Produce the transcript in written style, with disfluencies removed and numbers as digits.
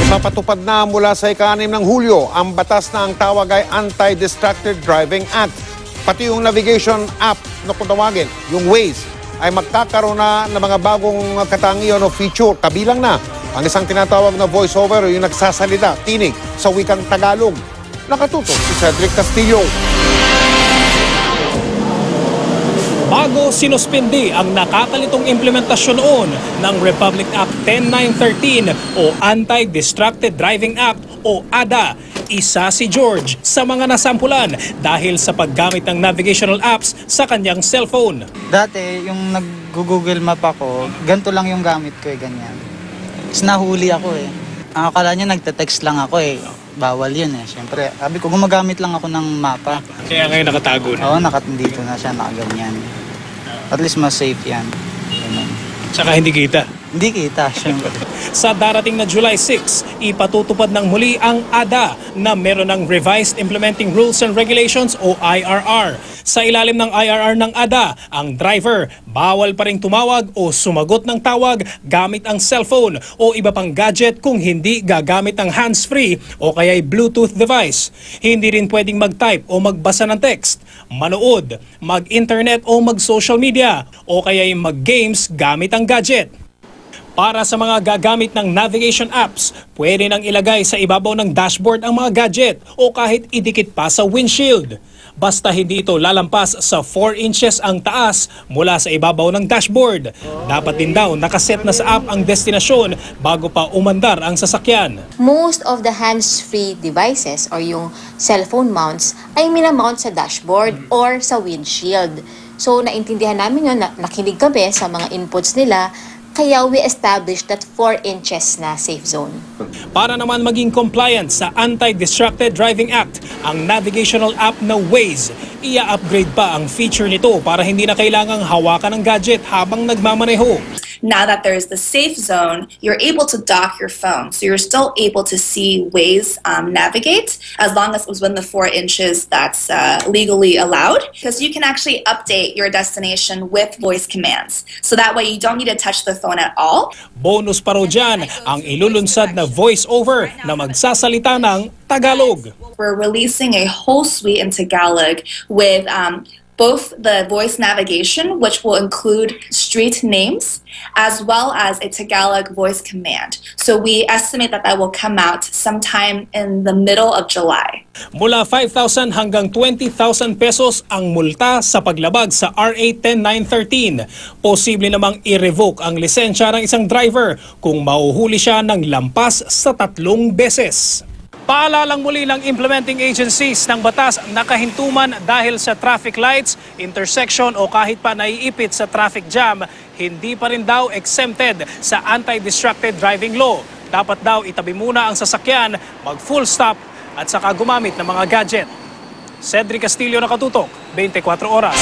Ipapatupad na mula sa ika-6 ng Hulyo ang batas na ang tawag ay Anti-Distracted Driving Act. Pati yung navigation app na kung tawagin, yung Waze, ay magkakaroon na ng mga bagong katangian o feature. Kabilang na ang isang tinatawag na voiceover o yung nagsasalita, tinig sa wikang Tagalog. Nakatutok si Cedric Castillo. Bago sinuspindi ang nakakalitong implementasyon noon ng Republic Act 10913 o Anti-Distracted Driving Act o ADA, isa si George sa mga nasampulan dahil sa paggamit ng navigational apps sa kanyang cellphone. Dati, yung nag-google map ako, ganito lang yung gamit ko ganyan. Tapos nahuli ako Ang akala niya nagte-text lang ako Bawal yun Siyempre, sabi ko gumagamit lang ako ng mapa. Kaya ngayon nakatago na? Oo, dito na siya, nakaganyan. At least mas safe yan. Ganun. Saka hindi kita? Hindi kita, siyempre. Sa darating na July 6, ipatutupad ng muli ang ADA na meron ng Revised Implementing Rules and Regulations o IRR. Sa ilalim ng IRR ng ADA, ang driver bawal pa ring tumawag o sumagot ng tawag gamit ang cellphone o iba pang gadget kung hindi gagamit ng hands-free o kaya'y Bluetooth device. Hindi rin pwedeng mag-type o magbasa ng text, manood, mag-internet o mag-social media o kaya'y mag-games gamit ang gadget. Para sa mga gagamit ng navigation apps, pwede nang ilagay sa ibabaw ng dashboard ang mga gadget o kahit idikit pa sa windshield. Basta hindi ito lalampas sa 4 inches ang taas mula sa ibabaw ng dashboard. Dapat din daw nakaset na sa app ang destinasyon bago pa umandar ang sasakyan. Most of the hands-free devices or yung cellphone mounts ay minamount sa dashboard or sa windshield. So naintindihan namin yun, nakinig kami sa mga inputs nila. Kaya we established that 4 inches na safe zone. Para naman maging compliant sa Anti-Distracted Driving Act, ang navigational app na Waze, ia-upgrade pa ang feature nito para hindi na kailangang hawakan ng gadget habang nagmamaneho. Now that there's the safe zone, you're able to dock your phone. So you're still able to see Waze navigate as long as it was within the 4 inches that's legally allowed. Because you can actually update your destination with voice commands. So that way you don't need to touch the phone at all. Bonus pa raw dyan ang ilulunsad na voice-over na magsasalita ng Tagalog. We're releasing a whole suite in Tagalog with both the voice navigation, which will include street names, as well as a Tagalog voice command. So we estimate that will come out sometime in the middle of July. Mula 5,000 hanggang 20,000 pesos ang multa sa paglabag sa RA 10913. Posible namang i-revoke ang lisensya ng isang driver kung mahuhuli siya ng lampas sa 3 beses. Paalalang muli ng implementing agencies ng batas nakahintuman dahil sa traffic lights, intersection o kahit pa naiipit sa traffic jam, hindi pa rin daw exempted sa Anti-Distracted Driving Law. Dapat daw itabi muna ang sasakyan, mag-full stop at saka gumamit ng mga gadget. Cedric Castillo, Nakatutok, 24 Oras.